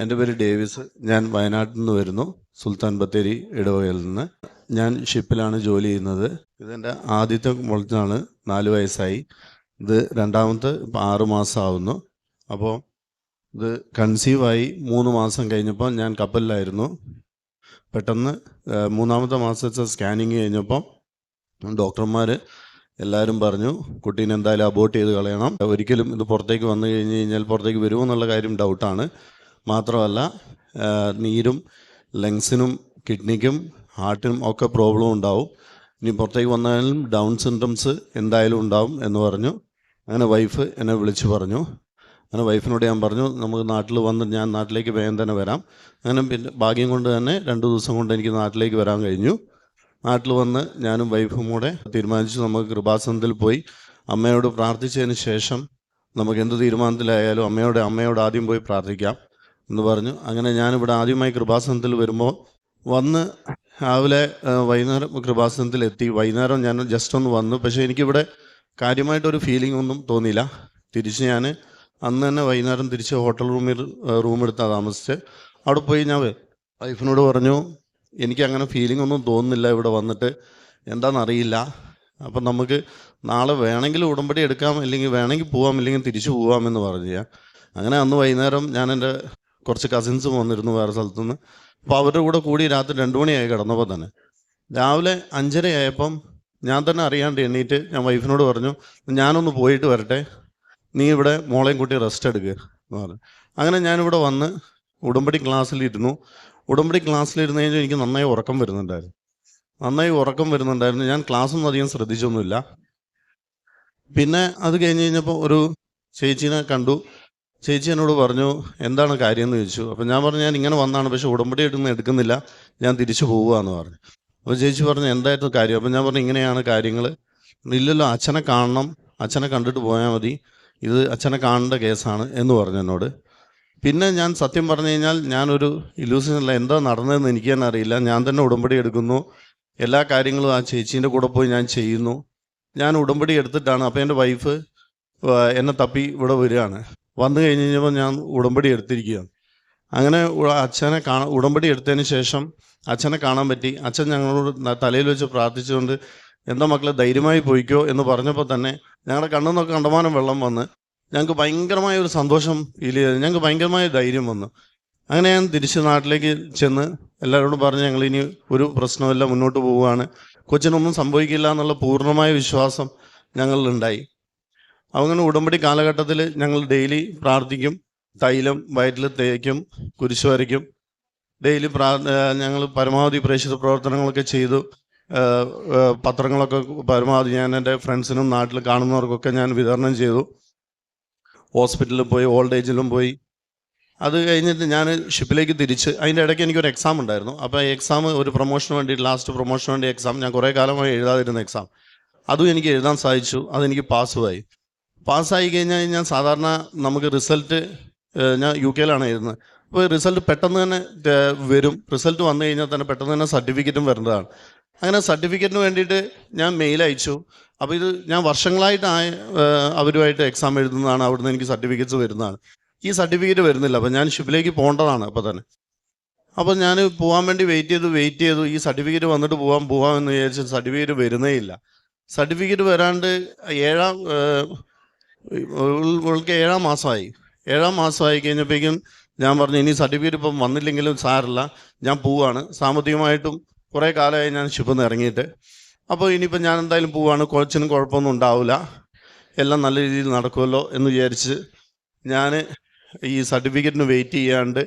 എൻ്റെ പേര് ഡേവിസ്. ഞാൻ വയനാട്ടിൽ നിന്ന് വരുന്നു, സുൽത്താൻ ബത്തേരി ഇടവകയിൽ നിന്ന്. ഞാൻ ഷിപ്പിലാണ് ജോലി ചെയ്യുന്നത്. ഇതെൻ്റെ ആദ്യത്തെ മുളച്ചാണ്, 4 വയസ്സായി. ഇത് രണ്ടാമത്തെ 6 മാസം ആവുന്നു. അപ്പോൾ ഇത് കൺസീവായി 3 മാസം കഴിഞ്ഞപ്പോൾ ഞാൻ കപ്പലിലായിരുന്നു. പെട്ടെന്ന് 3-ാമത്തെ മാസത്തെ സ്കാനിങ് കഴിഞ്ഞപ്പോൾ ഡോക്ടർമാർ എല്ലാവരും പറഞ്ഞു, കുട്ടീനെ എന്തായാലും അബോർട്ട് ചെയ്ത് കളയണം. ഒരിക്കലും ഇത് പുറത്തേക്ക് വന്നു കഴിഞ്ഞ് കഴിഞ്ഞാൽ പുറത്തേക്ക് വരുമോ എന്നുള്ള കാര്യം ഡൗട്ടാണ്. മാത്രമല്ല നീരും ലങ്സിനും കിഡ്നിക്കും ഹാർട്ടിനും ഒക്കെ പ്രോബ്ലം ഉണ്ടാവും. ഇനി പുറത്തേക്ക് വന്നാലും ഡൗൺ സിൻഡ്രംസ് എന്തായാലും ഉണ്ടാവും എന്ന് പറഞ്ഞു. അങ്ങനെ വൈഫ് എന്നെ വിളിച്ച് പറഞ്ഞു. അങ്ങനെ വൈഫിനോട് ഞാൻ പറഞ്ഞു, നമുക്ക് നാട്ടിൽ വന്ന് ഞാൻ നാട്ടിലേക്ക് വേഗം തന്നെ വരാം. അങ്ങനെ പിന്നെ ഭാഗ്യം കൊണ്ട് തന്നെ 2 ദിവസം കൊണ്ട് എനിക്ക് നാട്ടിലേക്ക് വരാൻ കഴിഞ്ഞു. നാട്ടിൽ വന്ന് ഞാനും വൈഫും കൂടെ തീരുമാനിച്ചു, നമുക്ക് കൃപാസനത്തിൽ പോയി അമ്മയോട് പ്രാർത്ഥിച്ചതിന് ശേഷം നമുക്ക് എന്ത് തീരുമാനത്തിലായാലും അമ്മയോട് ആദ്യം പോയി പ്രാർത്ഥിക്കാം എന്ന് പറഞ്ഞു. അങ്ങനെ ഞാനിവിടെ ആദ്യമായി കൃപാസനത്തിൽ വരുമ്പോൾ വന്ന് രാവിലെ വൈകുന്നേരം കൃപാസനത്തിൽ എത്തി. വൈകുന്നേരം ഞാൻ ജസ്റ്റ് ഒന്ന് വന്നു, പക്ഷേ എനിക്കിവിടെ കാര്യമായിട്ടൊരു ഫീലിംഗ് ഒന്നും തോന്നിയില്ല. തിരിച്ച് ഞാൻ അന്ന് തന്നെ വൈകുന്നേരം തിരിച്ച് ഹോട്ടൽ റൂമെടുത്താണ് താമസിച്ച്. അവിടെ പോയി ഞാൻ വൈഫിനോട് പറഞ്ഞു, എനിക്കങ്ങനെ ഫീലിംഗ് ഒന്നും തോന്നുന്നില്ല ഇവിടെ വന്നിട്ട്, എന്താണെന്നറിയില്ല. അപ്പം നമുക്ക് നാളെ വേണമെങ്കിൽ ഉടമ്പടി എടുക്കാം, അല്ലെങ്കിൽ വേണമെങ്കിൽ പോവാം, ഇല്ലെങ്കിൽ തിരിച്ചു പോവാമെന്ന് പറഞ്ഞു ഞാൻ. അങ്ങനെ അന്ന് വൈകുന്നേരം ഞാൻ എൻ്റെ കുറച്ച് കസിൻസ് വന്നിരുന്നു വേറെ സ്ഥലത്തുനിന്ന്. അപ്പോൾ അവരുടെ കൂടെ കൂടി രാത്രി 2 മണിയായി കിടന്നപ്പോൾ തന്നെ. രാവിലെ 5:30 ആയപ്പം ഞാൻ തന്നെ അറിയാണ്ട് എണ്ണീറ്റ് ഞാൻ വൈഫിനോട് പറഞ്ഞു, ഞാനൊന്ന് പോയിട്ട് വരട്ടെ, നീ ഇവിടെ മോളെയും കൂട്ടി റെസ്റ്റ് എടുക്കുക എന്ന് പറഞ്ഞു. അങ്ങനെ ഞാനിവിടെ വന്ന് ഉടമ്പടി ക്ലാസ്സിലിരുന്നു. ഉടമ്പടി ക്ലാസ്സിലിരുന്ന് കഴിഞ്ഞാൽ എനിക്ക് നന്നായി ഉറക്കം വരുന്നുണ്ടായിരുന്നു. ഞാൻ ക്ലാസ്സൊന്നും അധികം ശ്രദ്ധിച്ചൊന്നുമില്ല. പിന്നെ അത് കഴിഞ്ഞ് കഴിഞ്ഞപ്പോൾ ഒരു ചേച്ചീനെ കണ്ടു. ചേച്ചി എന്നോട് പറഞ്ഞു, എന്താണ് കാര്യം എന്ന് ചോദിച്ചു. അപ്പം ഞാൻ പറഞ്ഞു, ഞാൻ ഇങ്ങനെ വന്നാണ്, പക്ഷെ ഉടമ്പടി എടുക്കുന്നില്ല, ഞാൻ തിരിച്ചു പോവുകയെന്ന് പറഞ്ഞു. അപ്പോൾ ചേച്ചി പറഞ്ഞു, എന്തായിരുന്നു കാര്യം? അപ്പം ഞാൻ പറഞ്ഞു, ഇങ്ങനെയാണ് കാര്യങ്ങൾ. ഇല്ലല്ലോ, അച്ഛനെ കാണണം, അച്ഛനെ കണ്ടിട്ട് പോയാൽ മതി, ഇത് അച്ഛനെ കാണേണ്ട കേസാണ് എന്ന് പറഞ്ഞു എന്നോട്. പിന്നെ ഞാൻ സത്യം പറഞ്ഞു കഴിഞ്ഞാൽ ഞാനൊരു ഇല്ലൂസിനല്ല, എന്താ നടന്നതെന്ന് എനിക്ക് തന്നെ അറിയില്ല. ഞാൻ തന്നെ ഉടമ്പടി എടുക്കുന്നു, എല്ലാ കാര്യങ്ങളും ആ ചേച്ചീൻ്റെ കൂടെ പോയി ഞാൻ ചെയ്യുന്നു. ഞാൻ ഉടമ്പടി എടുത്തിട്ടാണ്. അപ്പോൾ എൻ്റെ വൈഫ് എന്നെ തപ്പി ഇവിടെ വരികയാണ്. വന്നു കഴിഞ്ഞ് കഴിഞ്ഞപ്പോൾ ഞാൻ ഉടമ്പടി എടുത്തിരിക്കുകയാണ്. അങ്ങനെ ഉടമ്പടി എടുത്തതിന് ശേഷം അച്ഛനെ കാണാൻ പറ്റി. അച്ഛൻ ഞങ്ങളോട് തലയിൽ വെച്ച് പ്രാർത്ഥിച്ചുകൊണ്ട്, എന്താ മക്കളെ ധൈര്യമായി പോയിക്കോ എന്ന് പറഞ്ഞപ്പോൾ തന്നെ ഞങ്ങളുടെ കണ്ണിൽ നിന്നൊക്കെ കണ്ടമാനം വെള്ളം വന്ന് ഞങ്ങൾക്ക് ഭയങ്കരമായ ഒരു സന്തോഷം ഫീൽ ചെയ്തു. ഞങ്ങൾക്ക് ഭയങ്കരമായ ധൈര്യം വന്നു. അങ്ങനെ ഞാൻ തിരിച്ച് നാട്ടിലേക്ക് ചെന്ന് എല്ലാവരോടും പറഞ്ഞ്, ഞങ്ങളിനി ഒരു പ്രശ്നമില്ല, മുന്നോട്ട് പോവുകയാണ്, കൊച്ചിനൊന്നും സംഭവിക്കില്ല എന്നുള്ള പൂർണ്ണമായ വിശ്വാസം ഞങ്ങളിലുണ്ടായി. അങ്ങനെ ഉടമ്പടി കാലഘട്ടത്തിൽ ഞങ്ങൾ ഡെയിലി പ്രാർത്ഥിക്കും, തൈലം വയറ്റിൽ തേക്കും, കുരിശ് വരയ്ക്കും. ഡെയിലി ഞങ്ങൾ പരമാവധി പ്രേക്ഷിത പ്രവർത്തനങ്ങളൊക്കെ ചെയ്തു. പത്രങ്ങളൊക്കെ പരമാവധി ഞാൻ എൻ്റെ ഫ്രണ്ട്സിനും നാട്ടിൽ കാണുന്നവർക്കൊക്കെ ഞാൻ വിതരണം ചെയ്തു. ഹോസ്പിറ്റലിൽ പോയി, ഓൾഡ് ഏജിലും പോയി. അത് കഴിഞ്ഞിട്ട് ഞാൻ ഷിപ്പിലേക്ക് തിരിച്ച്, അതിൻ്റെ ഇടയ്ക്ക് എനിക്കൊരു എക്സാം ഉണ്ടായിരുന്നു. അപ്പോൾ എക്സാം ഒരു പ്രൊമോഷന് വേണ്ടി, ലാസ്റ്റ് പ്രൊമോഷന് വേണ്ടി എക്സാം, ഞാൻ കുറേ കാലമായി എഴുതാതിരുന്ന എക്സാം, അതും എനിക്ക് എഴുതാൻ സാധിച്ചു. അതെനിക്ക് പാസ്സായി കഴിഞ്ഞാൽ ഞാൻ സാധാരണ നമുക്ക് റിസൾട്ട്, ഞാൻ UK യിലാണ് എഴുതുന്നത്. അപ്പോൾ റിസൾട്ട് പെട്ടെന്ന് തന്നെ വരും. റിസൾട്ട് വന്നു കഴിഞ്ഞാൽ തന്നെ പെട്ടെന്ന് തന്നെ സർട്ടിഫിക്കറ്റും വരേണ്ടതാണ്. അങ്ങനെ സർട്ടിഫിക്കറ്റിന് വേണ്ടിയിട്ട് ഞാൻ മെയിൽ അയച്ചു. അപ്പോൾ ഇത് ഞാൻ വർഷങ്ങളായിട്ട് അവരുമായിട്ട് എക്സാം എഴുതുന്നതാണ്, അവിടുന്ന് എനിക്ക് സർട്ടിഫിക്കറ്റ്സ് വരുന്നതാണ്. ഈ സർട്ടിഫിക്കറ്റ് വരുന്നില്ല. അപ്പോൾ ഞാൻ ഷിപ്പിലേക്ക് പോകേണ്ടതാണ് അപ്പോൾ തന്നെ. അപ്പോൾ ഞാൻ പോകാൻ വേണ്ടി വെയിറ്റ് ചെയ്തു. ഈ സർട്ടിഫിക്കറ്റ് വന്നിട്ട് പോകാമെന്ന് വിചാരിച്ചു. സർട്ടിഫിക്കറ്റ് വരുന്നേ ഇല്ല. സർട്ടിഫിക്കറ്റ് വരാണ്ട് 7 മാസമായി. 7 മാസമായി കഴിഞ്ഞപ്പോഴേക്കും ഞാൻ പറഞ്ഞു, ഇനി സർട്ടിഫിക്കറ്റ് ഇപ്പം വന്നില്ലെങ്കിലും സാരമില്ല, ഞാൻ പോവുകയാണ്. സാമ്പത്തികമായിട്ടും കുറേ കാലമായി ഞാൻ ഷിപ്പിൽ നിന്ന് ഇറങ്ങിയിട്ട്. അപ്പോൾ ഇനിയിപ്പോൾ ഞാൻ എന്തായാലും പോവുകയാണ്, കൊച്ചിനും കുഴപ്പമൊന്നും ഉണ്ടാവില്ല, എല്ലാം നല്ല രീതിയിൽ നടക്കുമല്ലോ എന്ന് വിചാരിച്ച് ഞാൻ ഈ സർട്ടിഫിക്കറ്റിന് വെയിറ്റ് ചെയ്യാണ്ട്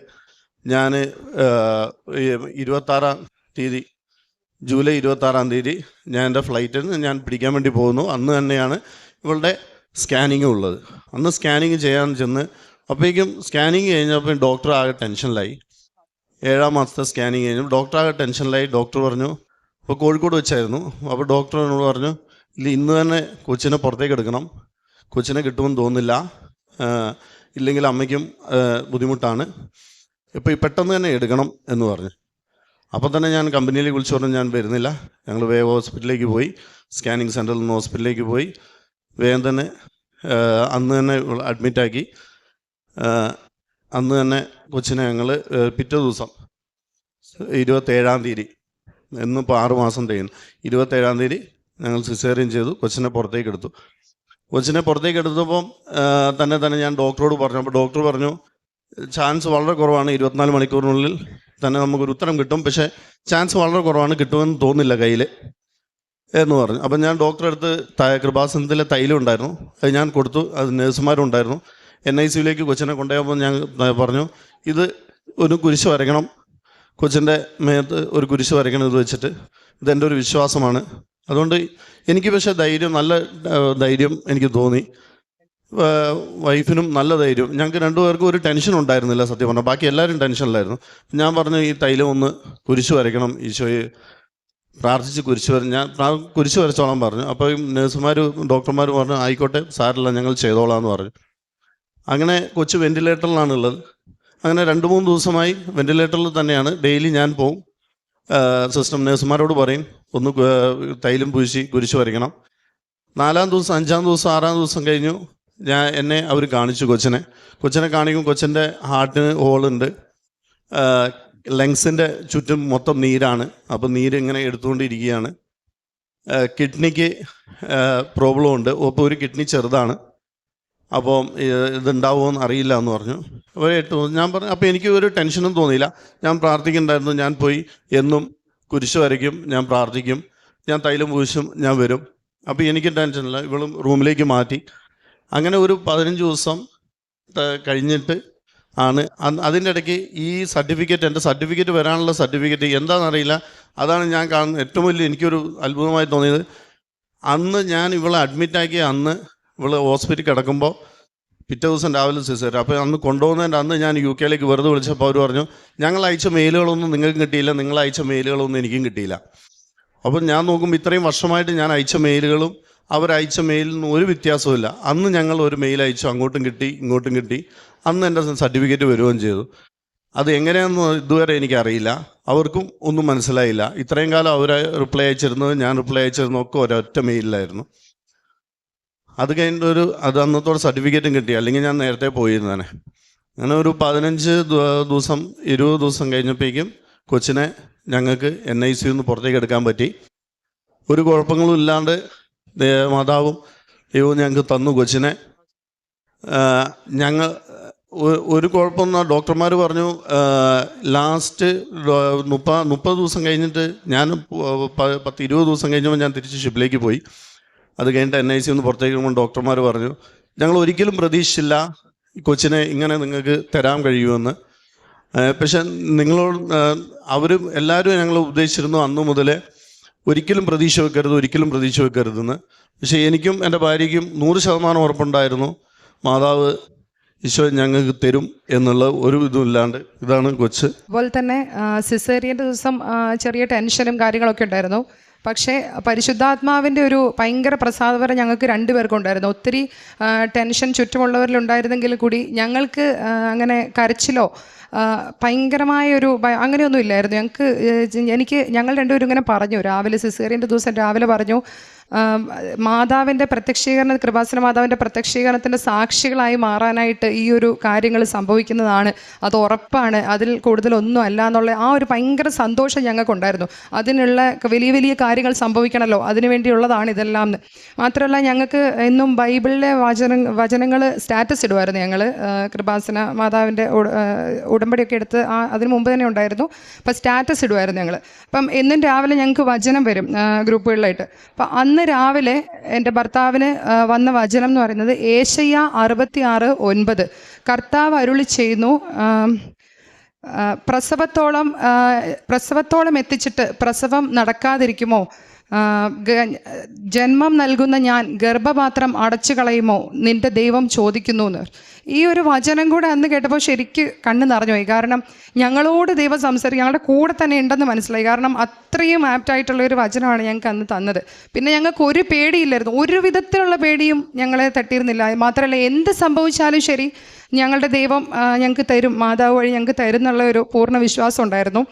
ഞാൻ 26-ാം തീയതി, ജൂലൈ 26-ാം തീയതി ഞാൻ എൻ്റെ ഫ്ലൈറ്റിൽ നിന്ന് ഞാൻ പിടിക്കാൻ വേണ്ടി പോകുന്നു. അന്ന് തന്നെയാണ് ഇവളുടെ സ്കാനിങ് ഉള്ളത്. അന്ന് സ്കാനിങ് ചെയ്യാൻ ചെന്ന് അപ്പോഴേക്കും സ്കാനിങ് കഴിഞ്ഞപ്പോൾ ഡോക്ടർ ആകെ ടെൻഷനിലായി. 7-ാം മാസത്തെ സ്കാനിങ് കഴിഞ്ഞപ്പോൾ ഡോക്ടർ ആകെ ടെൻഷനിലായി. ഡോക്ടർ പറഞ്ഞു, അപ്പോൾ കോഴിക്കോട് വെച്ചായിരുന്നു. അപ്പോൾ ഡോക്ടർ എന്നോട് പറഞ്ഞു, ഇല്ല, ഇന്ന് തന്നെ കൊച്ചിനെ പുറത്തേക്ക് എടുക്കണം, കൊച്ചിനെ കിട്ടുമെന്ന് തോന്നുന്നില്ല, ഇല്ലെങ്കിൽ അമ്മയ്ക്കും ബുദ്ധിമുട്ടാണ്, ഇപ്പോൾ പെട്ടെന്ന് തന്നെ എടുക്കണം എന്ന് പറഞ്ഞു. അപ്പോൾ തന്നെ ഞാൻ കമ്പനിയിലേക്ക് വിളിച്ചു പറഞ്ഞു, ഞാൻ വരുന്നില്ല. ഞങ്ങൾ വേഗം ഹോസ്പിറ്റലിലേക്ക് പോയി, സ്കാനിങ് സെൻറ്ററിൽ നിന്ന് ഹോസ്പിറ്റലിലേക്ക് പോയി. വേഗം തന്നെ അന്ന് തന്നെ അഡ്മിറ്റാക്കി. അന്ന് തന്നെ കൊച്ചിനെ ഞങ്ങൾ പിറ്റേ ദിവസം 27-ാം തീയതി, ഇന്നിപ്പോൾ 6 മാസം തികയുന്നു, 27-ാം തീയതി ഞങ്ങൾ സിസേറിയൻ ചെയ്തു, കൊച്ചിനെ പുറത്തേക്ക് എടുത്തു. കൊച്ചിനെ പുറത്തേക്ക് എടുത്തപ്പം തന്നെ ഞാൻ ഡോക്ടറോട് പറഞ്ഞു. അപ്പോൾ ഡോക്ടർ പറഞ്ഞു ചാൻസ് വളരെ കുറവാണ്, 24 മണിക്കൂറിനുള്ളിൽ തന്നെ നമുക്കൊരു ഉത്തരം കിട്ടും, പക്ഷേ ചാൻസ് വളരെ കുറവാണ്, കിട്ടുമെന്ന് തോന്നുന്നില്ല കയ്യിൽ എന്ന് പറഞ്ഞു. അപ്പം ഞാൻ ഡോക്ടറെ അടുത്ത് കൃപാസനത്തിലെ തൈലം ഉണ്ടായിരുന്നു, അത് ഞാൻ കൊടുത്തു. അത് നേഴ്സുമാരും ഉണ്ടായിരുന്നു. NICU കൊച്ചിനെ കൊണ്ടുപോയപ്പോൾ ഞാൻ പറഞ്ഞു ഇത് ഒരു കുരിശ് വരയ്ക്കണം, കൊച്ചിൻ്റെ മേത്ത് ഒരു കുരിശ് വരയ്ക്കണം, ഇത് വെച്ചിട്ട് ഇതെൻ്റെ ഒരു വിശ്വാസമാണ്. അതുകൊണ്ട് എനിക്ക് പക്ഷേ നല്ല ധൈര്യം എനിക്ക് തോന്നി, വൈഫിനും നല്ല ധൈര്യം. ഞങ്ങൾക്ക് രണ്ടുപേർക്കും ഒരു ടെൻഷൻ ഉണ്ടായിരുന്നില്ല സത്യം പറഞ്ഞാൽ, ബാക്കി എല്ലാവരും ടെൻഷനിലായിരുന്നു. ഞാൻ പറഞ്ഞു ഈ തൈലം ഒന്ന് കുരിശ് വരയ്ക്കണം, ഈശോയെ പ്രാർത്ഥിച്ച് ഞാൻ കുരിശ് വരച്ചോളാൻ പറഞ്ഞു. അപ്പോൾ നഴ്സുമാർ ഡോക്ടർമാർ പറഞ്ഞു ആയിക്കോട്ടെ സാരമില്ല ഞങ്ങൾ ചെയ്തോളാമെന്ന് പറഞ്ഞു. അങ്ങനെ കൊച്ചു വെൻറ്റിലേറ്ററിലാണുള്ളത്. അങ്ങനെ 2-3 ദിവസമായി വെൻറ്റിലേറ്ററിൽ തന്നെയാണ്. ഡെയിലി ഞാൻ പോവും, സിസ്റ്റം നേഴ്സുമാരോട് പറയും ഒന്ന് തൈലം പൂശി കുരിശ് വരയ്ക്കണം. 4-ാം ദിവസം 5-ാം ദിവസം 6-ാം ദിവസം കഴിഞ്ഞു. എന്നെ അവർ കാണിച്ചു കൊച്ചിനെ കാണിക്കും. കൊച്ചിൻ്റെ ഹാർട്ടിന് ഹോളുണ്ട്, ലങ്സിൻ്റെ ചുറ്റും മൊത്തം നീരാണ്. അപ്പോൾ നീര് ഇങ്ങനെ എടുത്തുകൊണ്ടിരിക്കുകയാണ്. കിഡ്നിക്ക് പ്രോബ്ലം ഉണ്ട്, അപ്പോൾ ഒരു കിഡ്നി ചെറുതാണ്, അപ്പോൾ ഇതുണ്ടാവുമോയെന്ന് അറിയില്ല എന്ന് പറഞ്ഞു. ഞാൻ പറഞ്ഞു. അപ്പോൾ എനിക്ക് ഒരു ടെൻഷനും തോന്നിയില്ല. ഞാൻ പ്രാർത്ഥിക്കുന്നുണ്ടായിരുന്നു. ഞാൻ പോയി എന്നും കുരിശ് വരയ്ക്കും, ഞാൻ പ്രാർത്ഥിക്കും, ഞാൻ തൈലം പൂശും, ഞാൻ വരും. അപ്പോൾ എനിക്ക് ടെൻഷനില്ല. ഇവളും റൂമിലേക്ക് മാറ്റി. അങ്ങനെ ഒരു 15 ദിവസം കഴിഞ്ഞിട്ട് ആണ് അതിൻ്റെ ഇടയ്ക്ക് ഈ സർട്ടിഫിക്കറ്റ്, എൻ്റെ സർട്ടിഫിക്കറ്റ് വരാനുള്ള സർട്ടിഫിക്കറ്റ് എന്താണെന്നറിയില്ല. അതാണ് ഞാൻ കാണുന്ന ഏറ്റവും വലിയ എനിക്കൊരു അത്ഭുതമായി തോന്നിയത്. അന്ന് ഞാൻ ഇവളെ അഡ്മിറ്റാക്കിയ അന്ന് ഇവള് ഹോസ്പിറ്റലിൽ കിടക്കുമ്പോൾ പിറ്റേ ദിവസം രാവിലെ സിസേറിയൻ. അപ്പോൾ അന്ന് കൊണ്ടുപോകുന്നതിൻ്റെ അന്ന് ഞാൻ UK വെറുതെ വിളിച്ചപ്പോൾ അവർ പറഞ്ഞു ഞങ്ങൾ അയച്ച മെയിലുകളൊന്നും നിങ്ങൾക്ക് കിട്ടിയില്ല, നിങ്ങൾ അയച്ച മെയിലുകളൊന്നും എനിക്കും കിട്ടിയില്ല. അപ്പം ഞാൻ നോക്കുമ്പോൾ ഇത്രയും വർഷമായിട്ട് ഞാൻ അയച്ച മെയിലുകളും അവരയച്ച മെയിലിൽ നിന്ന് ഒരു വ്യത്യാസമില്ല. അന്ന് ഞങ്ങൾ ഒരു മെയിൽ അയച്ചു, അങ്ങോട്ടും കിട്ടി ഇങ്ങോട്ടും കിട്ടി. അന്ന് എൻ്റെ സർട്ടിഫിക്കറ്റ് വരികയും ചെയ്തു. അത് എങ്ങനെയാണെന്ന് ഇതുവരെ എനിക്കറിയില്ല, അവർക്കും ഒന്നും മനസ്സിലായില്ല. ഇത്രയും കാലം അവർ റിപ്ലൈ അയച്ചിരുന്നത് ഞാൻ റിപ്ലൈ അയച്ചിരുന്നതൊക്കെ ഒരൊറ്റ മെയിലിലായിരുന്നു. അത് കഴിഞ്ഞിട്ടൊരു അന്നത്തോടെ സർട്ടിഫിക്കറ്റും കിട്ടി, അല്ലെങ്കിൽ ഞാൻ നേരത്തെ പോയിരുന്നേനെ. അങ്ങനെ ഒരു 15 ദിവസം 20 ദിവസം കഴിഞ്ഞപ്പോഴേക്കും കൊച്ചിനെ ഞങ്ങൾക്ക് NICU പുറത്തേക്ക് എടുക്കാൻ പറ്റി. ഒരു കുഴപ്പങ്ങളും ഇല്ലാണ്ട് മാതാവും ദൈവവും ഞങ്ങൾക്ക് തന്നു കൊച്ചിനെ. ഞങ്ങൾ ഒരു കുഴപ്പമൊന്നും ഡോക്ടർമാർ പറഞ്ഞു ലാസ്റ്റ് 30 ദിവസം കഴിഞ്ഞിട്ട് ഞാൻ 10-20 ദിവസം കഴിഞ്ഞപ്പോൾ ഞാൻ തിരിച്ച് ഷിപ്പിലേക്ക് പോയി. അത് കഴിഞ്ഞിട്ട് NICU പുറത്തേക്ക് പോകുമ്പോൾ ഡോക്ടർമാർ പറഞ്ഞു ഞങ്ങൾ ഒരിക്കലും പ്രതീക്ഷിച്ചില്ല കൊച്ചിനെ ഇങ്ങനെ നിങ്ങൾക്ക് തരാൻ കഴിയുമെന്ന്. പക്ഷെ നിങ്ങളോട് അവരും എല്ലാവരും ഞങ്ങൾ ഉപദേശിച്ചിരുന്നു അന്നു മുതലേ ഒരിക്കലും പ്രതീക്ഷ വെക്കരുതെന്ന്. പക്ഷേ എനിക്കും എൻ്റെ ഭാര്യയ്ക്കും 100% ഉറപ്പുണ്ടായിരുന്നു മാതാവ് ഈശോ ഞങ്ങൾക്ക് തരും എന്നുള്ള ഒരു ഇതുമില്ലാണ്ട്. ഇതാണ് കൊച്ച്. അതുപോലെ തന്നെ സിസേറിയൻ്റെ ദിവസം ചെറിയ ടെൻഷനും കാര്യങ്ങളൊക്കെ ഉണ്ടായിരുന്നു. പക്ഷേ പരിശുദ്ധാത്മാവിൻ്റെ ഒരു ഭയങ്കര പ്രസാദപരം ഞങ്ങൾക്ക് 2 പേർക്കും ഉണ്ടായിരുന്നു. ഒത്തിരി ടെൻഷൻ ചുറ്റുമുള്ളവരിലുണ്ടായിരുന്നെങ്കിൽ കൂടി ഞങ്ങൾക്ക് അങ്ങനെ കരച്ചിലോ ഭയങ്കരമായൊരു അങ്ങനെയൊന്നും ഇല്ലായിരുന്നു. ഞങ്ങൾ 2 പേരും ഇങ്ങനെ പറഞ്ഞു, രാവിലെ സിസേറിയൻ്റെ ദിവസം രാവിലെ പറഞ്ഞു മാതാവിൻ്റെ പ്രത്യക്ഷീകരണ കൃപാസന മാതാവിൻ്റെ പ്രത്യക്ഷീകരണത്തിൻ്റെ സാക്ഷികളായി മാറാനായിട്ട് ഈ ഒരു കാര്യങ്ങൾ സംഭവിക്കുന്നതാണ്, അത് ഉറപ്പാണ്, അതിൽ കൂടുതലൊന്നും അല്ല എന്നുള്ള ആ ഒരു ഭയങ്കര സന്തോഷം ഞങ്ങൾക്കുണ്ടായിരുന്നു. അതിനുള്ള വലിയ വലിയ കാര്യങ്ങൾ സംഭവിക്കണമല്ലോ, അതിനു വേണ്ടിയുള്ളതാണ് ഇതെല്ലാം എന്ന്. മാത്രമല്ല ഞങ്ങൾക്ക് എന്നും ബൈബിളിലെ വചനങ്ങൾ സ്റ്റാറ്റസ് ഇടുമായിരുന്നു. ഞങ്ങൾ കൃപാസന മാതാവിൻ്റെ ഉടമ്പടിയൊക്കെ എടുത്ത് അതിന് മുമ്പ് തന്നെ ഉണ്ടായിരുന്നു. അപ്പോൾ സ്റ്റാറ്റസ് ഇടുമായിരുന്നു ഞങ്ങൾ. അപ്പം എന്നും രാവിലെ ഞങ്ങൾക്ക് വചനം വരും ഗ്രൂപ്പുകളിലായിട്ട്. അപ്പം അന്ന് രാവിലെ എൻ്റെ ഭർത്താവിന് വന്ന വചനം എന്ന് പറയുന്നത് ഏശയ്യ 66:9. കർത്താവ് അരുളി ചെയ്യുന്നു, പ്രസവത്തോളം എത്തിച്ചിട്ട് പ്രസവം നടക്കാതിരിക്കുമോ? ജന്മം നൽകുന്ന ഞാൻ ഗർഭപാത്രം അടച്ചു കളയുമോ? നിൻ്റെ ദൈവം ചോദിക്കുന്നു എന്ന്. ഈ ഒരു വചനം കൂടെ അന്ന് കേട്ടപ്പോൾ ശരിക്ക് കണ്ണ് നിറഞ്ഞുപോയി. കാരണം ഞങ്ങളോട് ദൈവം ഞങ്ങളുടെ കൂടെ തന്നെ ഉണ്ടെന്ന് മനസ്സിലായി. കാരണം അത്രയും ആപ്റ്റായിട്ടുള്ളൊരു വചനമാണ് ഞങ്ങൾക്ക് അന്ന് തന്നത്. പിന്നെ ഞങ്ങൾക്ക് ഒരു പേടിയില്ലായിരുന്നു, ഒരു വിധത്തിലുള്ള പേടിയും ഞങ്ങളെ തട്ടിയിരുന്നില്ല. മാത്രമല്ല എന്ത് സംഭവിച്ചാലും ശരി ഞങ്ങളുടെ ദൈവം ഞങ്ങൾക്ക് തരും, മാതാവ് വഴി ഞങ്ങൾക്ക് തരും എന്നുള്ള ഒരു പൂർണ്ണ വിശ്വാസം ഉണ്ടായിരുന്നു.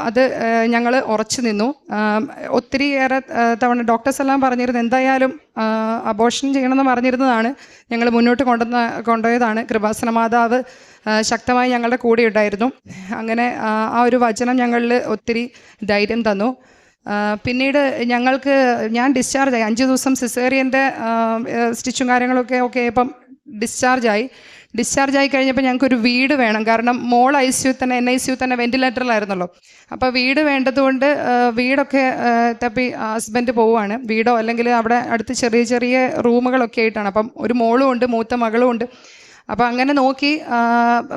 അത് ഞങ്ങൾ ഉറച്ചു നിന്നു. ഒത്തിരിയേറെ തവണ ഡോക്ടേഴ്സ് എല്ലാം പറഞ്ഞിരുന്നു എന്തായാലും അബോർഷൻ ചെയ്യണമെന്ന് പറഞ്ഞിരുന്നതാണ്. ഞങ്ങൾ മുന്നോട്ട് കൊണ്ടുപോയതാണ്. കൃപാസന മാതാവ് ശക്തമായി ഞങ്ങളുടെ കൂടെ ഉണ്ടായിരുന്നു. അങ്ങനെ ആ ഒരു വചനം ഞങ്ങളിൽ ഒത്തിരി ധൈര്യം തന്നു. പിന്നീട് ഞാൻ ഡിസ്ചാർജായി. 5 ദിവസം സിസേറിയൻ്റെ സ്റ്റിച്ചും കാര്യങ്ങളൊക്കെ ഇപ്പം ഡിസ്ചാർജായി കഴിഞ്ഞപ്പോൾ ഞങ്ങൾക്കൊരു വീട് വേണം. കാരണം മോൾ ICU തന്നെ NICU തന്നെ വെൻറ്റിലേറ്ററിലായിരുന്നല്ലോ. അപ്പോൾ വീട് വേണ്ടതുകൊണ്ട് വീടൊക്കെ തപ്പി ഹസ്ബൻഡ് പോവുകയാണ്. വീടോ അല്ലെങ്കിൽ അവിടെ അടുത്ത് ചെറിയ ചെറിയ റൂമുകളൊക്കെ ആയിട്ടാണ്. അപ്പം ഒരു മോളും ഉണ്ട്, മൂത്ത മകളും ഉണ്ട്. അപ്പോൾ അങ്ങനെ നോക്കി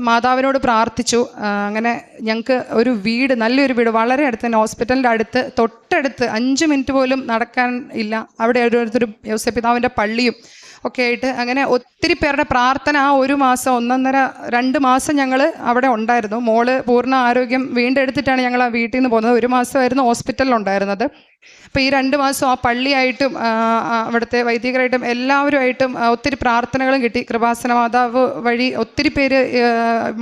മാതാവിനോട് പ്രാർത്ഥിച്ചു. അങ്ങനെ ഞങ്ങൾക്ക് ഒരു വീട്, നല്ലൊരു വീട് വളരെ അടുത്ത് തന്നെ, ഹോസ്പിറ്റലിൻ്റെ അടുത്ത്, തൊട്ടടുത്ത് 5 മിനിറ്റ് പോലും നടക്കാൻ ഇല്ല. അവിടെ ഒരു യോസേപ്പിതാവിൻ്റെ പള്ളിയും ഒക്കെ ആയിട്ട് അങ്ങനെ ഒത്തിരി പേരുടെ പ്രാർത്ഥന ആ 1 മാസം 1.5-2 മാസം ഞങ്ങൾ അവിടെ ഉണ്ടായിരുന്നു. മോള് പൂർണ്ണ ആരോഗ്യം വീണ്ടെടുത്തിട്ടാണ് ഞങ്ങൾ ആ വീട്ടിൽ നിന്ന് പോകുന്നത്. 1 മാസമായിരുന്നു ഹോസ്പിറ്റലിലുണ്ടായിരുന്നത്. അപ്പോൾ ഈ 2 മാസം ആ പള്ളിയായിട്ടും അവിടുത്തെ വൈദികരായിട്ടും എല്ലാവരുമായിട്ടും ഒത്തിരി പ്രാർത്ഥനകളും കിട്ടി. കൃപാസന മാതാവ് വഴി ഒത്തിരി പേര്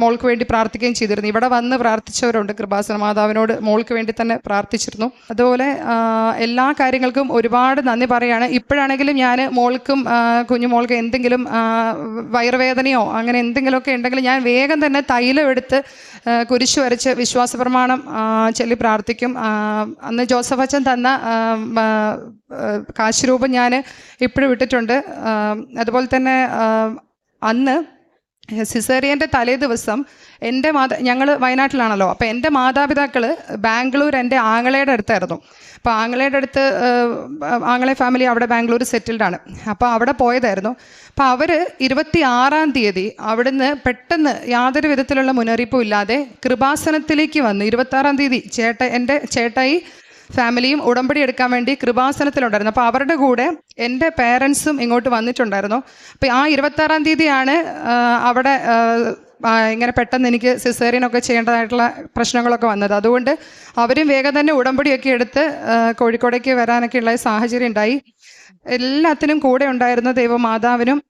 മോൾക്ക് വേണ്ടി പ്രാർത്ഥിക്കുകയും ചെയ്തിരുന്നു. ഇവിടെ വന്ന് പ്രാർത്ഥിച്ചവരുണ്ട്. കൃപാസന മാതാവിനോട് മോൾക്ക് വേണ്ടി തന്നെ പ്രാർത്ഥിച്ചിരുന്നു. അതുപോലെ എല്ലാ കാര്യങ്ങൾക്കും ഒരുപാട് നന്ദി പറയുകയാണ്. ഇപ്പോഴാണെങ്കിലും ഞാൻ മോൾക്കും കുഞ്ഞുമോൾക്ക് എന്തെങ്കിലും വയറുവേദനയോ അങ്ങനെ എന്തെങ്കിലുമൊക്കെ ഉണ്ടെങ്കിൽ ഞാൻ വേഗം തന്നെ തൈലം എടുത്ത് കുരിശ് വരച്ച് വിശ്വാസ പ്രമാണം ചൊല്ലി പ്രാർത്ഥിക്കും. അന്ന് ജോസഫ് അച്ഛൻ തന്ന കാശ് രൂപം ഞാൻ ഇപ്പോഴും ഇട്ടിട്ടുണ്ട്. അതുപോലെ തന്നെ അന്ന് സിസേറിയൻ്റെ തലേ ദിവസം ഞങ്ങൾ വയനാട്ടിലാണല്ലോ. അപ്പോൾ എൻ്റെ മാതാപിതാക്കൾ ബാംഗ്ലൂർ എൻ്റെ ആങ്ങളയുടെ അടുത്തായിരുന്നു. അപ്പോൾ ആങ്ങളയുടെ അടുത്ത് ആങ്ങളെ ഫാമിലി അവിടെ ബാംഗ്ലൂർ സെറ്റിൽഡാണ്. അപ്പോൾ അവിടെ പോയതായിരുന്നു. അപ്പോൾ അവർ 26-ാം തീയതി അവിടുന്ന് പെട്ടെന്ന് യാതൊരു വിധത്തിലുള്ള മുന്നറിയിപ്പും ഇല്ലാതെ കൃപാസനത്തിലേക്ക് വന്ന് 26-ാം തീയതി എൻ്റെ ചേട്ടായി ഫാമിലിയും ഉടമ്പടി എടുക്കാൻ വേണ്ടി കൃപാസനത്തിലുണ്ടായിരുന്നു. അപ്പോൾ അവരുടെ കൂടെ എൻ്റെ പേരൻസും ഇങ്ങോട്ട് വന്നിട്ടുണ്ടായിരുന്നു. അപ്പോൾ ആ 26-ാം തീയതിയാണ് അവിടെ ഇങ്ങനെ പെട്ടെന്ന് എനിക്ക് സിസേറിയനൊക്കെ ചെയ്യേണ്ടതായിട്ടുള്ള പ്രശ്നങ്ങളൊക്കെ വന്നത്. അതുകൊണ്ട് അവരും വേഗം തന്നെ ഉടമ്പടിയൊക്കെ എടുത്ത് കോഴിക്കോടേക്ക് വരാനൊക്കെയുള്ള സാഹചര്യം ഉണ്ടായി. എല്ലാത്തിനും കൂടെ ഉണ്ടായിരുന്ന ദൈവമാതാവിനും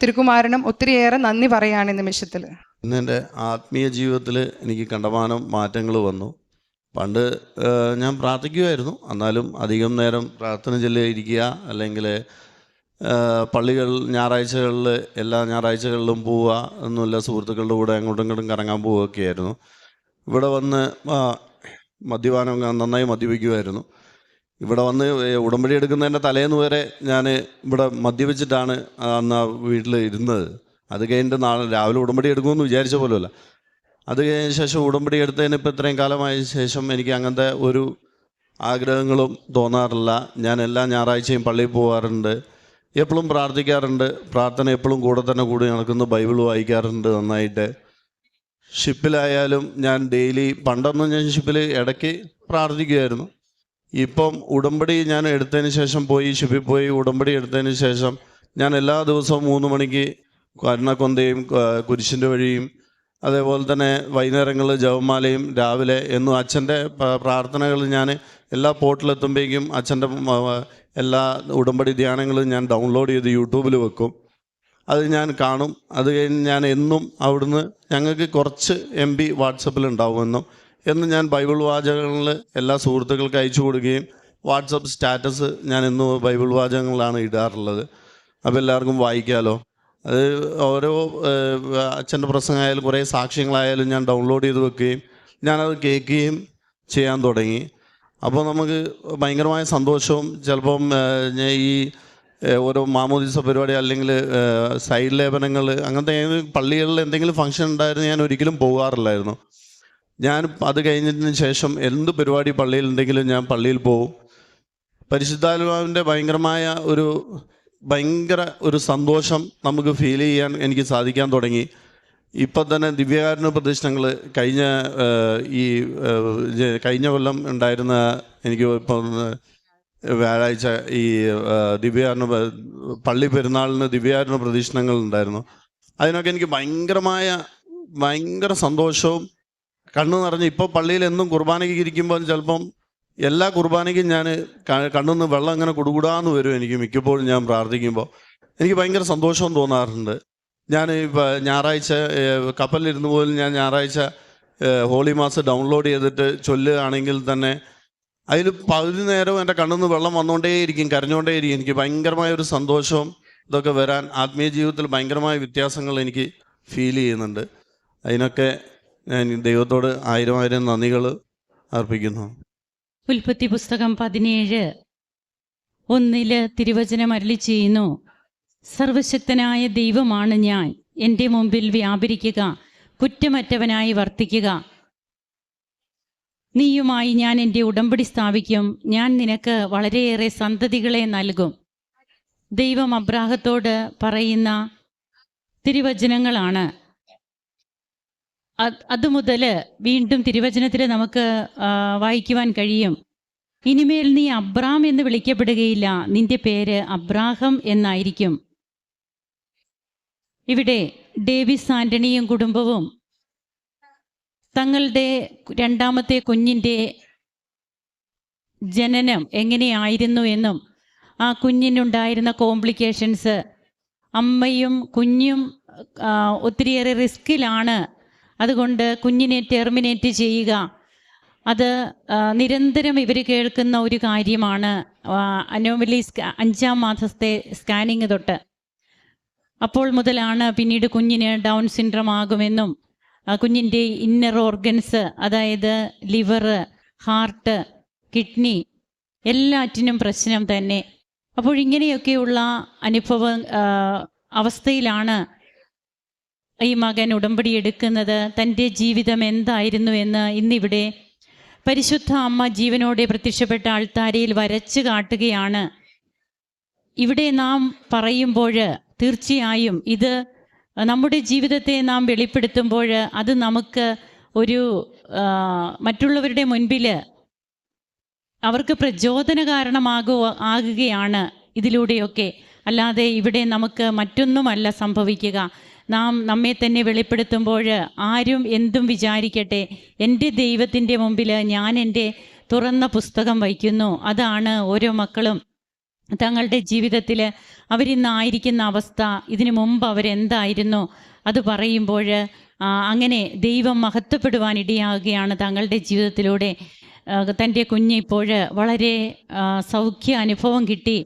തിരുക്കുമാരനും ഒത്തിരിയേറെ നന്ദി പറയുകയാണ് ഈ നിമിഷത്തിൽ. ഇന്ന് എൻ്റെ ആത്മീയ ജീവിതത്തിൽ എനിക്ക് കണ്ടമാനം മാറ്റങ്ങൾ വന്നു. പണ്ട് ഞാൻ പ്രാർത്ഥിക്കുമായിരുന്നു, എന്നാലും അധികം നേരം പ്രാർത്ഥന ചൊല്ലിയിരിക്കുക, അല്ലെങ്കിൽ പള്ളികൾ ഞായറാഴ്ചകളിൽ എല്ലാ ഞായറാഴ്ചകളിലും പോവുക ഒന്നുമില്ല, സുഹൃത്തുക്കളുടെ കൂടെ അങ്ങോട്ടും ഇങ്ങോട്ടും കറങ്ങാൻ പോവുകയൊക്കെ ആയിരുന്നു. ഇവിടെ വന്ന് മദ്യപാനം നന്നായി മദ്യപിക്കുമായിരുന്നു. ഇവിടെ വന്ന് ഉടമ്പടി എടുക്കുന്നതിൻ്റെ തലേന്ന് വരെ ഞാൻ ഇവിടെ മദ്യപിച്ചിട്ടാണ് അന്ന് വീട്ടിൽ ഇരുന്നത്. അത് കഴിഞ്ഞിട്ട് രാവിലെ ഉടമ്പടി എടുക്കുമെന്ന് വിചാരിച്ച പോലുമല്ല. അത് കഴിഞ്ഞ ശേഷം ഉടമ്പടി എടുത്തതിന് ഇപ്പോൾ ഇത്രയും കാലമായ ശേഷം എനിക്ക് അങ്ങനത്തെ ഒരു ആഗ്രഹങ്ങളും തോന്നാറില്ല. ഞാൻ എല്ലാ ഞായറാഴ്ചയും പള്ളിയിൽ പോകാറുണ്ട്, എപ്പോഴും പ്രാർത്ഥിക്കാറുണ്ട്. പ്രാർത്ഥന എപ്പോഴും കൂടെ നടക്കുന്നു. ബൈബിൾ വായിക്കാറുണ്ട് നന്നായിട്ട്. ഷിപ്പിലായാലും ഞാൻ ഡെയിലി, പണ്ടൊന്നും ഞാൻ ഷിപ്പിൽ ഇടയ്ക്ക് പ്രാർത്ഥിക്കുമായിരുന്നു. ഇപ്പം ഉടമ്പടി ഞാൻ എടുത്തതിന് ശേഷം ഷിപ്പിൽ പോയി ഉടമ്പടി എടുത്തതിന് ശേഷം ഞാൻ എല്ലാ ദിവസവും 3 മണിക്ക് കരുണക്കൊന്തയും കുരിശിൻ്റെ വഴിയും, അതേപോലെ തന്നെ വൈകുന്നേരങ്ങളിൽ ജപമാലയും, രാവിലെ എന്നും അച്ഛൻ്റെ പ്രാർത്ഥനകൾ ഞാൻ എല്ലാ പോർട്ടിലെത്തുമ്പോഴേക്കും അച്ഛൻ്റെ എല്ലാ ഉടമ്പടി ധ്യാനങ്ങളും ഞാൻ ഡൗൺലോഡ് ചെയ്ത് യൂട്യൂബിൽ വെക്കും. അത് ഞാൻ കാണും. അത് കഴിഞ്ഞ് ഞാൻ എന്നും അവിടുന്ന് ഞങ്ങൾക്ക് കുറച്ച് MB വാട്സപ്പിലുണ്ടാവുമെന്നും ഞാൻ ബൈബിൾ വാചകങ്ങളിൽ എല്ലാ സുഹൃത്തുക്കൾക്ക് അയച്ചു കൊടുക്കുകയും വാട്സപ്പ് സ്റ്റാറ്റസ് ഞാൻ എന്നും ബൈബിൾ വാചകങ്ങളാണ് ഇടാറുള്ളത്. അപ്പോൾ എല്ലാവർക്കും വായിക്കാമല്ലോ. അത് ഓരോ അച്ഛൻ്റെ പ്രസംഗമായാലും കുറേ സാക്ഷ്യങ്ങളായാലും ഞാൻ ഡൗൺലോഡ് ചെയ്ത് വെക്കുകയും ഞാനത് കേൾക്കുകയും ചെയ്യാൻ തുടങ്ങി. അപ്പോൾ നമുക്ക് ഭയങ്കരമായ സന്തോഷവും, ചിലപ്പം ഈ ഓരോ മാമോദിസ പരിപാടി അല്ലെങ്കിൽ സൈഡ് ലേപനങ്ങൾ അങ്ങനത്തെ പള്ളികളിൽ എന്തെങ്കിലും ഫംഗ്ഷൻ ഉണ്ടായിരുന്നു ഞാൻ ഒരിക്കലും പോകാറില്ലായിരുന്നു. ഞാൻ അത് കഴിഞ്ഞതിന് ശേഷം എന്ത് പരിപാടി പള്ളിയിലുണ്ടെങ്കിലും ഞാൻ പള്ളിയിൽ പോകും. പരിശുദ്ധാത്മാവിൻ്റെ ഭയങ്കര ഒരു സന്തോഷം നമുക്ക് ഫീൽ ചെയ്യാൻ എനിക്ക് സാധിക്കാൻ തുടങ്ങി. ഇപ്പം തന്നെ ദിവ്യകാരുണ്യ പ്രദർശനങ്ങൾ കഴിഞ്ഞ കൊല്ലം ഉണ്ടായിരുന്ന, എനിക്ക് ഇപ്പം വ്യാഴാഴ്ച ഈ ദിവ്യകാരുണ്യ പള്ളി പെരുന്നാളിന് ദിവ്യകാരുണ്യ പ്രദർശനങ്ങൾ ഉണ്ടായിരുന്നു. അതിനൊക്കെ എനിക്ക് ഭയങ്കര സന്തോഷവും കണ്ണു നിറഞ്ഞ്, ഇപ്പോൾ പള്ളിയിൽ എന്നും കുർബാനയ്ക്ക് ഇരിക്കുമ്പോൾ ചിലപ്പം എല്ലാ കുർബാനയ്ക്കും ഞാൻ കണ്ണുനിന്ന് വെള്ളം ഇങ്ങനെ കുടുകൂടാന്ന് വരും. എനിക്ക് മിക്കപ്പോഴും ഞാൻ പ്രാർത്ഥിക്കുമ്പോൾ എനിക്ക് ഭയങ്കര സന്തോഷവും തോന്നാറുണ്ട്. ഞാൻ ഇപ്പോൾ ഞായറാഴ്ച കപ്പലിലിരുന്ന് പോലും ഞാൻ ഞായറാഴ്ച ഹോളി മാസ് ഡൗൺലോഡ് ചെയ്തിട്ട് ചൊല്ലുകയാണെങ്കിൽ തന്നെ അതിൽ പകുതി നേരവും എൻ്റെ കണ്ണിൽ നിന്ന് വെള്ളം വന്നുകൊണ്ടേയിരിക്കും, കരഞ്ഞുകൊണ്ടേയിരിക്കും. എനിക്ക് ഭയങ്കരമായ ഒരു സന്തോഷവും ഇതൊക്കെ വരാൻ ആത്മീയ ജീവിതത്തിൽ ഭയങ്കരമായ വ്യത്യാസങ്ങൾ എനിക്ക് ഫീൽ ചെയ്യുന്നുണ്ട്. അതിനൊക്കെ ഞാൻ ദൈവത്തോട് 1000 നന്ദികൾ അർപ്പിക്കുന്നു. ഉൽപ്പത്തി പുസ്തകം 17:1 തിരുവചനം അരുളി ചെയ്യുന്നു, സർവശക്തനായ ദൈവമാണ് ഞാൻ, എൻ്റെ മുമ്പിൽ വ്യാപരിക്കുക, കുറ്റമറ്റവനായി വർത്തിക്കുക. നീയുമായി ഞാൻ എൻ്റെ ഉടമ്പടി സ്ഥാപിക്കും, ഞാൻ നിനക്ക് വളരെയേറെ സന്തതികളെ നൽകും. ദൈവം അബ്രാഹത്തോട് പറയുന്ന തിരുവചനങ്ങളാണ്. അതുമുതൽ വീണ്ടും തിരുവചനത്തിൽ നമുക്ക് വായിക്കുവാൻ കഴിയും, ഇനിമേൽ നീ അബ്രാം എന്ന് വിളിക്കപ്പെടുകയില്ല, നിന്റെ പേര് അബ്രാഹം എന്നായിരിക്കും. ഇവിടെ ഡേവിസ് ആന്റണിയും കുടുംബവും തങ്ങളുടെ രണ്ടാമത്തെ കുഞ്ഞിൻ്റെ ജനനം എങ്ങനെയായിരുന്നു എന്നും ആ കുഞ്ഞിനുണ്ടായിരുന്ന കോംപ്ലിക്കേഷൻസ്, അമ്മയും കുഞ്ഞും ഒത്തിരിയേറെ റിസ്കിലാണ്, അതുകൊണ്ട് കുഞ്ഞിനെ ടെർമിനേറ്റ് ചെയ്യുക, അത് നിരന്തരം ഇവർ കേൾക്കുന്ന ഒരു കാര്യമാണ്. അനോമലി 5-ാം മാസത്തെ സ്കാനിങ് തൊട്ട് അപ്പോൾ മുതലാണ് പിന്നീട് കുഞ്ഞിന് ഡൗൺ സിൻഡ്രം ആകുമെന്നും കുഞ്ഞിൻ്റെ ഇന്നർ ഓർഗൻസ്, അതായത് ലിവർ, ഹാർട്ട്, കിഡ്നി എല്ലാറ്റിനും പ്രശ്നം തന്നെ. അപ്പോൾ ഇങ്ങനെയൊക്കെയുള്ള അവസ്ഥയിലാണ് ഈ മകൻ ഉടമ്പടി എടുക്കുന്നത്. തൻ്റെ ജീവിതം എന്തായിരുന്നു എന്ന് ഇന്നിവിടെ പരിശുദ്ധ അമ്മ ജീവനോടെ പ്രത്യക്ഷപ്പെട്ട ആൾത്താരയിൽ വരച്ചു കാട്ടുകയാണ്. ഇവിടെ നാം പറയുമ്പോൾ തീർച്ചയായും ഇത് നമ്മുടെ ജീവിതത്തെ നാം വെളിപ്പെടുത്തുമ്പോൾ അത് നമുക്ക് ഒരു മറ്റുള്ളവരുടെ മുൻപിൽ അവർക്ക് പ്രചോദന ആകുകയാണ് ഇതിലൂടെയൊക്കെ. അല്ലാതെ ഇവിടെ നമുക്ക് മറ്റൊന്നുമല്ല സംഭവിക്കുക. നാം നമ്മെ തന്നെ വെളിപ്പെടുത്തുമ്പോൾ ആരും എന്തും വിചാരിക്കട്ടെ, എൻ്റെ ദൈവത്തിൻ്റെ മുമ്പിൽ ഞാൻ എൻ്റെ തുറന്ന പുസ്തകം വയ്ക്കുന്നു. അതാണ് ഓരോ മക്കളും തങ്ങളുടെ ജീവിതത്തിൽ അവരിന്നായിരിക്കുന്ന അവസ്ഥ, ഇതിനു മുമ്പ് അവരെന്തായിരുന്നു, അത് പറയുമ്പോൾ അങ്ങനെ ദൈവം മഹത്വപ്പെടുവാൻ ഇടയാകുകയാണ് തങ്ങളുടെ ജീവിതത്തിലൂടെ. തൻ്റെ കുഞ്ഞിപ്പോൾ വളരെ സൗഖ്യ അനുഭവം കിട്ടി.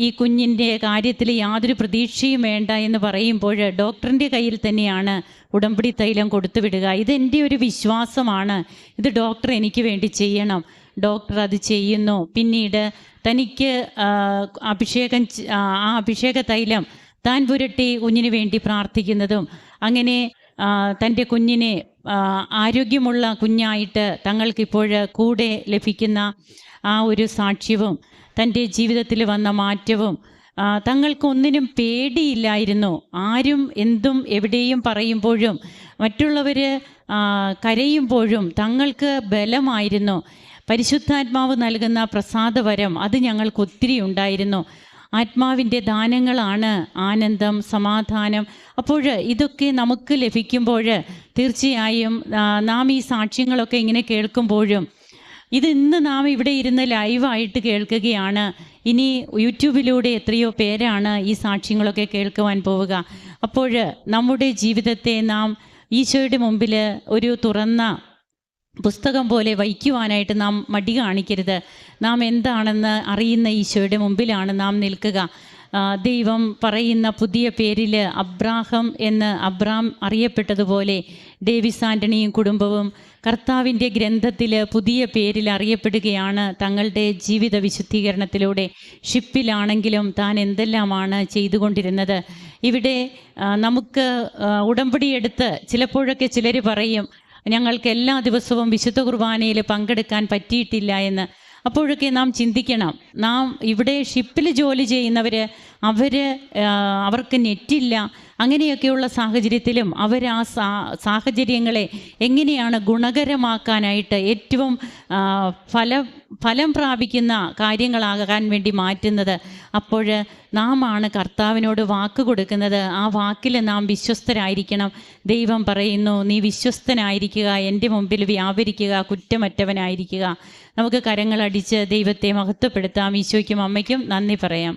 ഈ കുഞ്ഞിൻ്റെ കാര്യത്തിൽ യാതൊരു പ്രതീക്ഷയും വേണ്ട എന്ന് പറയുമ്പോൾ ഡോക്ടറിൻ്റെ കയ്യിൽ തന്നെയാണ് ഉടമ്പടി തൈലം കൊടുത്തുവിടുക. ഇതെൻ്റെ ഒരു വിശ്വാസമാണ്, ഇത് ഡോക്ടർ എനിക്ക് വേണ്ടി ചെയ്യണം. ഡോക്ടർ അത് ചെയ്യുന്നു. പിന്നീട് തനിക്ക് അഭിഷേക തൈലം താൻ പുരട്ടി കുഞ്ഞിന് വേണ്ടി പ്രാർത്ഥിക്കുന്നതും, അങ്ങനെ തൻ്റെ കുഞ്ഞിനെ ആരോഗ്യമുള്ള കുഞ്ഞായിട്ട് തങ്ങൾക്കിപ്പോൾ കൂടെ ലഭിക്കുന്ന ആ ഒരു സാക്ഷ്യവും തൻ്റെ ജീവിതത്തിൽ വന്ന മാറ്റവും, തങ്ങൾക്കൊന്നിനും പേടിയില്ലായിരുന്നു. ആരും എന്തും എവിടെയും പറയുമ്പോഴും മറ്റുള്ളവർ കരയുമ്പോഴും തങ്ങൾക്ക് ബലമായിരുന്നു. പരിശുദ്ധാത്മാവ് നൽകുന്ന പ്രസാദവരം അത് ഞങ്ങൾക്ക് ഒത്തിരി ഉണ്ടായിരുന്നു. ആത്മാവിൻ്റെ ദാനങ്ങളാണ് ആനന്ദം, സമാധാനം. അപ്പോൾ ഇതൊക്കെ നമുക്ക് ലഭിക്കുമ്പോൾ തീർച്ചയായും നാം ഈ സാക്ഷ്യങ്ങളൊക്കെ ഇങ്ങനെ കേൾക്കുമ്പോഴും, ഇത് ഇന്ന് നാം ഇവിടെ ഇരുന്ന് ലൈവായിട്ട് കേൾക്കുകയാണ്. ഇനി യൂട്യൂബിലൂടെ എത്രയോ പേരാണ് ഈ സാക്ഷ്യങ്ങളൊക്കെ കേൾക്കുവാൻ പോവുക. അപ്പോൾ നമ്മുടെ ജീവിതത്തെ നാം ഈശോയുടെ മുമ്പിൽ ഒരു തുറന്ന പുസ്തകം പോലെ വയ്ക്കുവാനായിട്ട് നാം മടി കാണിക്കരുത്. നാം എന്താണെന്ന് അറിയുന്ന ഈശോയുടെ മുമ്പിലാണ് നാം നിൽക്കുക. ദൈവം പറയുന്ന പുതിയ പേരിൽ അബ്രാഹം എന്ന് അബ്രാം അറിയപ്പെട്ടതുപോലെ ഡേവിസ് ആൻ്റണിയും കുടുംബവും കർത്താവിൻ്റെ ഗ്രന്ഥത്തിൽ പുതിയ പേരിൽ അറിയപ്പെടുകയാണ്. തങ്ങളുടെ ജീവിത വിശുദ്ധീകരണത്തിലൂടെ ഷിപ്പിലാണെങ്കിലും താൻ എന്തെല്ലാമാണ് ചെയ്തുകൊണ്ടിരുന്നത്. ഇവിടെ നമുക്ക് ഉടമ്പടിയെടുത്ത് ചിലപ്പോഴൊക്കെ ചിലർ പറയും, ഞങ്ങൾക്ക് എല്ലാ ദിവസവും വിശുദ്ധ കുർബാനയിൽ പങ്കെടുക്കാൻ പറ്റിയിട്ടില്ല എന്ന്. അപ്പോഴൊക്കെ നാം ചിന്തിക്കണം, നാം ഇവിടെ ഷിപ്പിൽ ജോലി ചെയ്യുന്നവർ അവർക്ക് നെറ്റില്ല, അങ്ങനെയൊക്കെയുള്ള സാഹചര്യത്തിലും അവർ ആ സാഹചര്യങ്ങളെ എങ്ങനെയാണ് ഗുണകരമാക്കാനായിട്ട് ഏറ്റവും ഫലം പ്രാപിക്കുന്ന കാര്യങ്ങളാകാൻ വേണ്ടി മാറ്റുന്നത്. അപ്പോൾ നാം ആണ് കർത്താവിനോട് വാക്ക് കൊടുക്കുന്നത്. ആ വാക്കിൽ നാം വിശ്വസ്തരായിരിക്കണം. ദൈവം പറയുന്നു, നീ വിശ്വസ്തനായിരിക്കുക, എൻ്റെ മുമ്പിൽ വ്യാപരിക്കുക, കുറ്റമറ്റവനായിരിക്കുക. നമുക്ക് കരങ്ങളടിച്ച് ദൈവത്തെ മഹത്വപ്പെടുത്താം. ഈശോയ്ക്കും അമ്മയ്ക്കും നന്ദി പറയാം.